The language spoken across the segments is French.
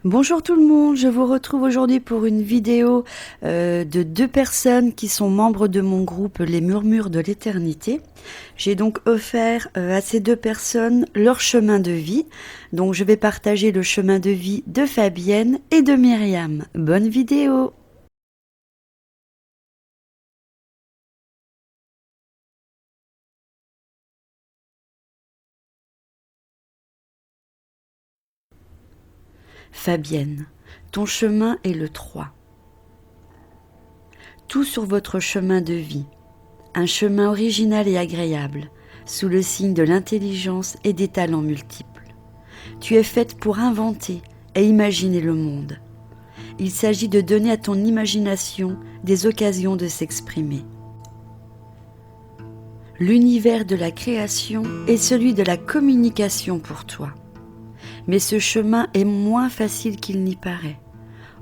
Bonjour tout le monde, je vous retrouve aujourd'hui pour une vidéo de deux personnes qui sont membres de mon groupe Les Murmures de l'Éternité. J'ai donc offert à ces deux personnes leur chemin de vie. Donc je vais partager le chemin de vie de Fabienne et de Myriam. Bonne vidéo! Fabienne, ton chemin est le 3. Tout sur votre chemin de vie. Un chemin original et agréable, sous le signe de l'intelligence et des talents multiples. Tu es faite pour inventer et imaginer le monde. Il s'agit de donner à ton imagination des occasions de s'exprimer. L'univers de la création est celui de la communication pour toi. Mais ce chemin est moins facile qu'il n'y paraît,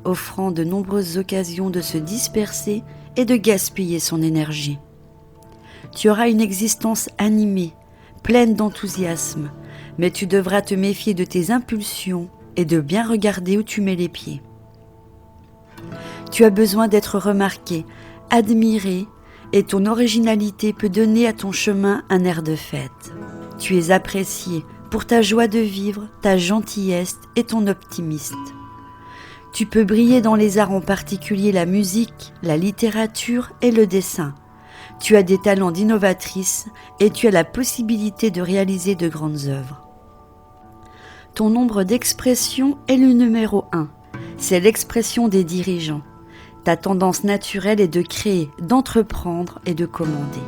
offrant de nombreuses occasions de se disperser et de gaspiller son énergie. Tu auras une existence animée, pleine d'enthousiasme, mais tu devras te méfier de tes impulsions et de bien regarder où tu mets les pieds. Tu as besoin d'être remarqué, admiré, et ton originalité peut donner à ton chemin un air de fête. Tu es apprécié pour ta joie de vivre, ta gentillesse et ton optimisme. Tu peux briller dans les arts, en particulier la musique, la littérature et le dessin. Tu as des talents d'innovatrice et tu as la possibilité de réaliser de grandes œuvres. Ton nombre d'expressions est le numéro 1. C'est l'expression des dirigeants. Ta tendance naturelle est de créer, d'entreprendre et de commander.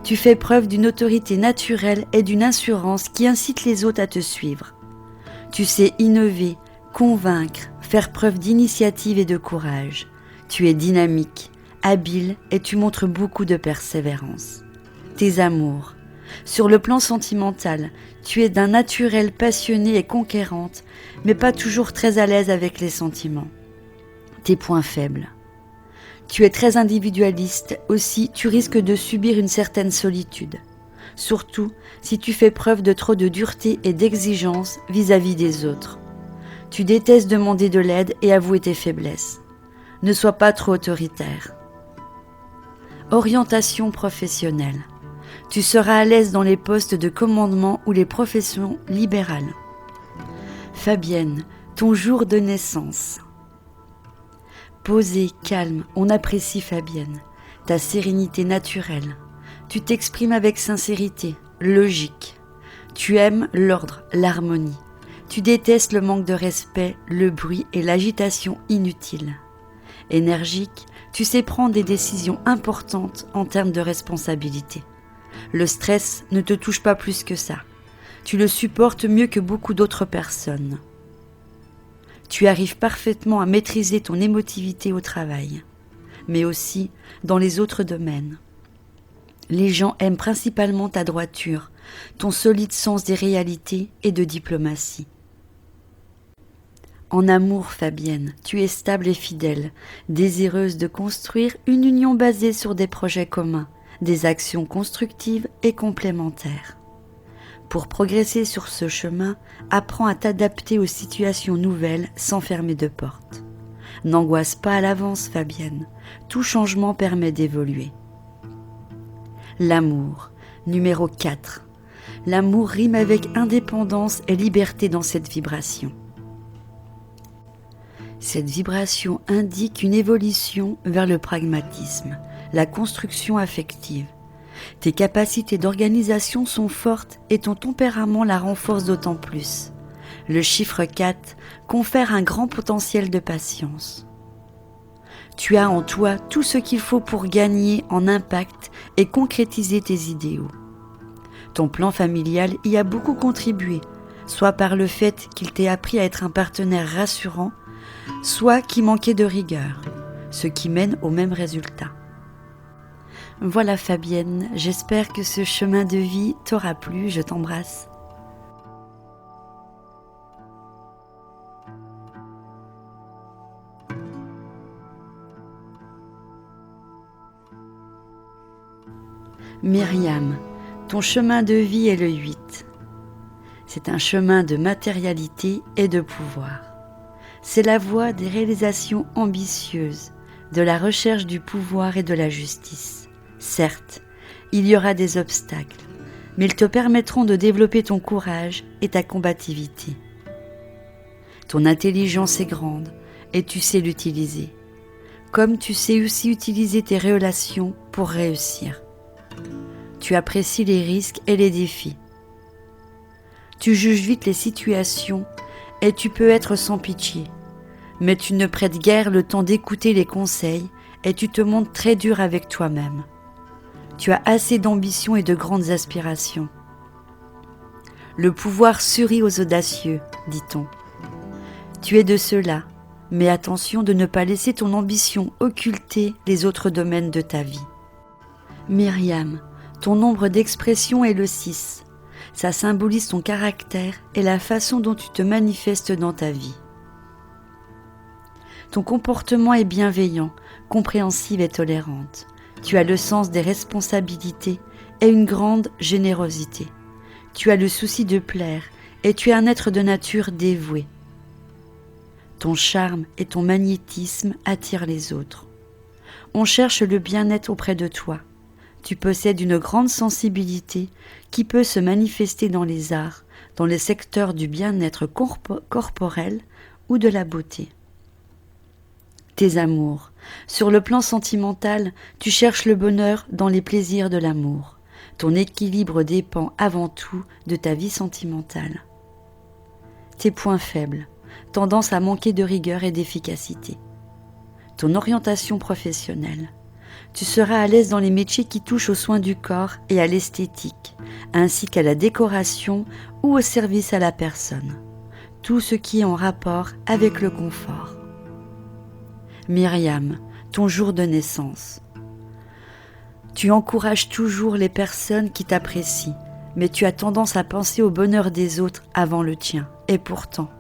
Tu fais preuve d'une autorité naturelle et d'une assurance qui incite les autres à te suivre. Tu sais innover, convaincre, faire preuve d'initiative et de courage. Tu es dynamique, habile et tu montres beaucoup de persévérance. Tes amours. Sur le plan sentimental, tu es d'un naturel passionné et conquérante, mais pas toujours très à l'aise avec les sentiments. Tes points faibles. Tu es très individualiste, aussi tu risques de subir une certaine solitude. Surtout si tu fais preuve de trop de dureté et d'exigence vis-à-vis des autres. Tu détestes demander de l'aide et avouer tes faiblesses. Ne sois pas trop autoritaire. Orientation professionnelle. Tu seras à l'aise dans les postes de commandement ou les professions libérales. Fabienne, ton jour de naissance. Posée, calme, on apprécie Fabienne. Ta sérénité naturelle. Tu t'exprimes avec sincérité, logique. Tu aimes l'ordre, l'harmonie. Tu détestes le manque de respect, le bruit et l'agitation inutile. Énergique, tu sais prendre des décisions importantes en termes de responsabilité. Le stress ne te touche pas plus que ça. Tu le supportes mieux que beaucoup d'autres personnes. Tu arrives parfaitement à maîtriser ton émotivité au travail, mais aussi dans les autres domaines. Les gens aiment principalement ta droiture, ton solide sens des réalités et de diplomatie. En amour, Fabienne, tu es stable et fidèle, désireuse de construire une union basée sur des projets communs, des actions constructives et complémentaires. Pour progresser sur ce chemin, apprends à t'adapter aux situations nouvelles sans fermer de porte. N'angoisse pas à l'avance, Fabienne. Tout changement permet d'évoluer. L'amour, numéro 4. L'amour rime avec indépendance et liberté dans cette vibration. Cette vibration indique une évolution vers le pragmatisme, la construction affective. Tes capacités d'organisation sont fortes et ton tempérament la renforce d'autant plus. Le chiffre 4 confère un grand potentiel de patience. Tu as en toi tout ce qu'il faut pour gagner en impact et concrétiser tes idéaux. Ton plan familial y a beaucoup contribué, soit par le fait qu'il t'ait appris à être un partenaire rassurant, soit qui manquait de rigueur, ce qui mène au même résultat. Voilà Fabienne, j'espère que ce chemin de vie t'aura plu, je t'embrasse. Myriam, ton chemin de vie est le 8. C'est un chemin de matérialité et de pouvoir. c'est la voie des réalisations ambitieuses, de la recherche du pouvoir et de la justice. Certes, il y aura des obstacles, mais ils te permettront de développer ton courage et ta combativité. Ton intelligence est grande et tu sais l'utiliser, comme tu sais aussi utiliser tes relations pour réussir. Tu apprécies les risques et les défis. Tu juges vite les situations et tu peux être sans pitié, mais tu ne prêtes guère le temps d'écouter les conseils et tu te montres très dur avec toi-même. Tu as assez d'ambition et de grandes aspirations. Le pouvoir sourit aux audacieux, dit-on. Tu es de ceux-là, mais attention de ne pas laisser ton ambition occulter les autres domaines de ta vie. Myriam, ton nombre d'expression est le 6. Ça symbolise ton caractère et la façon dont tu te manifestes dans ta vie. Ton comportement est bienveillant, compréhensive et tolérante. Tu as le sens des responsabilités et une grande générosité. Tu as le souci de plaire et tu es un être de nature dévoué. Ton charme et ton magnétisme attirent les autres. On cherche le bien-être auprès de toi. Tu possèdes une grande sensibilité qui peut se manifester dans les arts, dans les secteurs du bien-être corporel ou de la beauté. Tes amours. Sur le plan sentimental, tu cherches le bonheur dans les plaisirs de l'amour. Ton équilibre dépend avant tout de ta vie sentimentale. Tes points faibles. Tendance à manquer de rigueur et d'efficacité. Ton orientation professionnelle. Tu seras à l'aise dans les métiers qui touchent aux soins du corps et à l'esthétique, ainsi qu'à la décoration ou au service à la personne. Tout ce qui est en rapport avec le confort. Myriam, ton jour de naissance. Tu encourages toujours les personnes qui t'apprécient, mais tu as tendance à penser au bonheur des autres avant le tien. Et pourtant,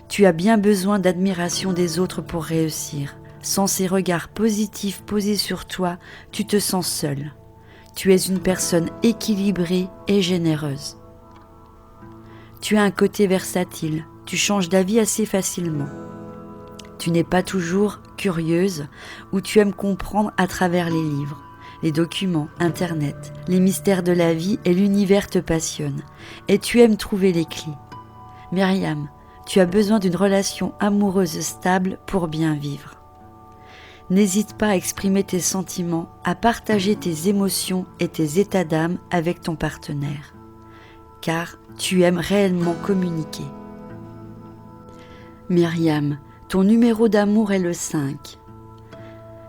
tu as bien besoin d'admiration des autres pour réussir. Sans ces regards positifs posés sur toi, tu te sens seul. Tu es une personne équilibrée et généreuse. Tu as un côté versatile, tu changes d'avis assez facilement. Tu n'es pas toujours curieuse ou tu aimes comprendre à travers les livres, les documents, Internet, les mystères de la vie et l'univers te passionnent. Et tu aimes trouver les clés. Myriam, tu as besoin d'une relation amoureuse stable pour bien vivre. N'hésite pas à exprimer tes sentiments, à partager tes émotions et tes états d'âme avec ton partenaire, car tu aimes réellement communiquer. Myriam, ton numéro d'amour est le 5.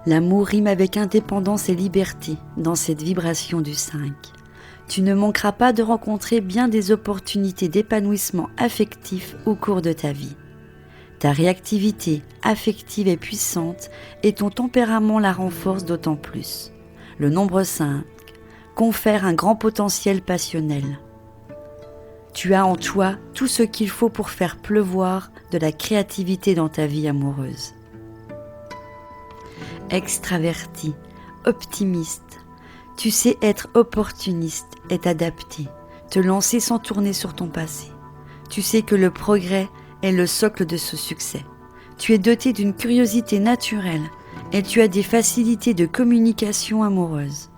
L'amour rime avec indépendance et liberté dans cette vibration du 5. Tu ne manqueras pas de rencontrer bien des opportunités d'épanouissement affectif au cours de ta vie. Ta réactivité affective est puissante et ton tempérament la renforce d'autant plus. Le nombre 5 confère un grand potentiel passionnel. Tu as en toi tout ce qu'il faut pour faire pleuvoir de la créativité dans ta vie amoureuse. Extraverti, optimiste, tu sais être opportuniste et t'adapter, te lancer sans tourner sur ton passé. Tu sais que le progrès est le socle de ce succès. Tu es doté d'une curiosité naturelle et tu as des facilités de communication amoureuse.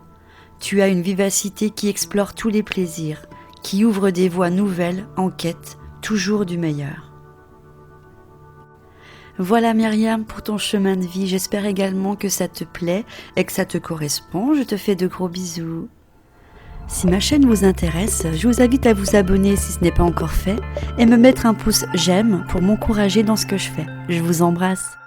Tu as une vivacité qui explore tous les plaisirs, qui ouvre des voies nouvelles en quête toujours du meilleur. Voilà Myriam pour ton chemin de vie, j'espère également que ça te plaît et que ça te correspond. Je te fais de gros bisous. Si ma chaîne vous intéresse, je vous invite à vous abonner si ce n'est pas encore fait et me mettre un pouce j'aime pour m'encourager dans ce que je fais. Je vous embrasse.